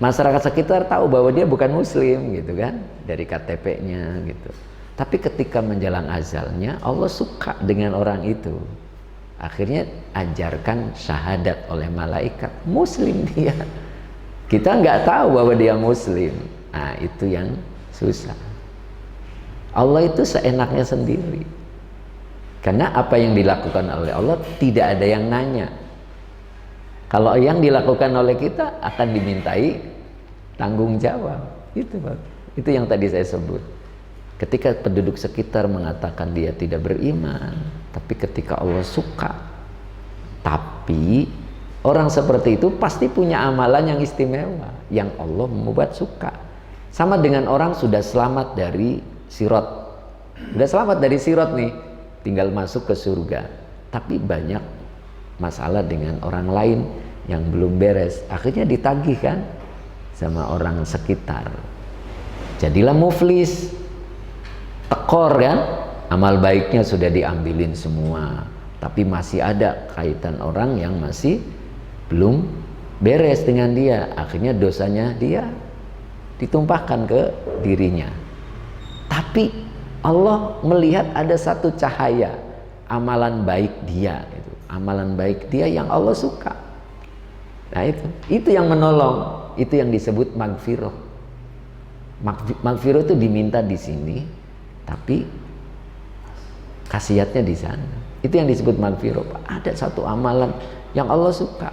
Masyarakat sekitar tahu bahwa dia bukan muslim gitu kan, dari KTP-nya gitu. Tapi ketika menjelang azalnya, Allah suka dengan orang itu. Akhirnya ajarkan syahadat oleh malaikat, muslim dia. Kita nggak tahu bahwa dia muslim. Nah, itu yang susah. Allah itu seenaknya sendiri. Karena apa yang dilakukan oleh Allah tidak ada yang nanya. Kalau yang dilakukan oleh kita akan dimintai tanggung jawab. Itu Pak. Itu yang tadi saya sebut. Ketika penduduk sekitar mengatakan dia tidak beriman, tapi ketika Allah suka. Tapi orang seperti itu pasti punya amalan yang istimewa, yang Allah membuat suka. Sama dengan orang sudah selamat dari sirat. Sudah selamat dari sirat nih, tinggal masuk ke surga. Tapi banyak masalah dengan orang lain yang belum beres. Akhirnya ditagih kan sama orang sekitar. Jadilah muflis. Tekor kan, amal baiknya sudah diambilin semua, tapi masih ada kaitan orang yang masih belum beres dengan dia. Akhirnya dosanya dia ditumpahkan ke dirinya. Tapi Allah melihat ada satu cahaya amalan baik dia, itu amalan baik dia yang Allah suka. Nah itu yang menolong, itu yang disebut magfirah. Magfirah itu diminta di sini, tapi khasiatnya di sana. Itu yang disebut magfirah. Ada satu amalan yang Allah suka.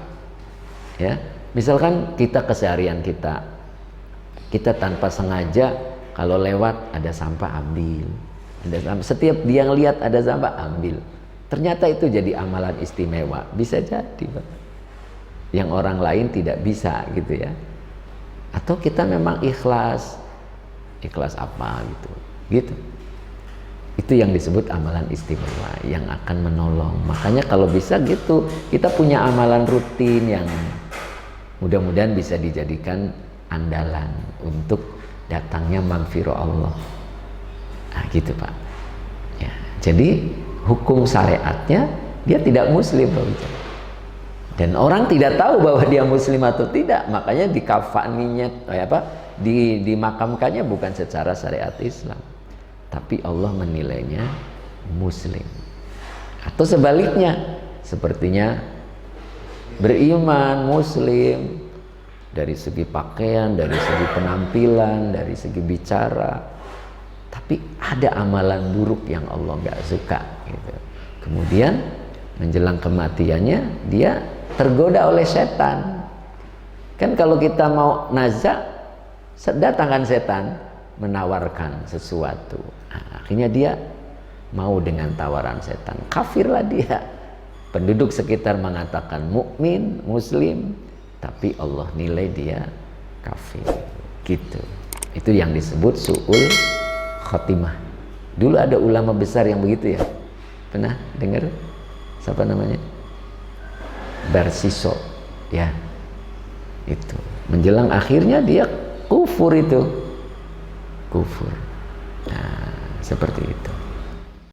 Ya, misalkan kita keseharian kita tanpa sengaja kalau lewat ada sampah ambil. Setiap dia ngelihat ada sampah ambil. Ternyata itu jadi amalan istimewa. Bisa jadi, Pak. Yang orang lain tidak bisa gitu ya. Atau kita memang ikhlas apa gitu. Itu yang disebut amalan istimewa yang akan menolong. Makanya kalau bisa gitu, kita punya amalan rutin yang mudah-mudahan bisa dijadikan andalan untuk datangnya magfirah Allah. Nah gitu Pak ya. Jadi hukum syariatnya dia tidak muslim Pak. Dan orang tidak tahu bahwa dia muslim atau tidak, makanya dikafaninya dimakamkannya bukan secara syariat Islam, tapi Allah menilainya muslim. Atau sebaliknya, sepertinya beriman muslim dari segi pakaian, dari segi penampilan, dari segi bicara, tapi ada amalan buruk yang Allah nggak suka gitu. Kemudian menjelang kematiannya dia tergoda oleh setan. Kan kalau kita mau nazak, datangkan setan menawarkan sesuatu. Nah, akhirnya dia mau dengan tawaran setan, kafirlah dia. Penduduk sekitar mengatakan mukmin, muslim, tapi Allah nilai dia kafir. Gitu. Itu yang disebut su'ul khotimah. Dulu ada ulama besar yang begitu ya. Pernah dengar? Siapa namanya? Barsiso ya. Itu menjelang akhirnya dia kufur itu. Kufur. Nah, seperti itu.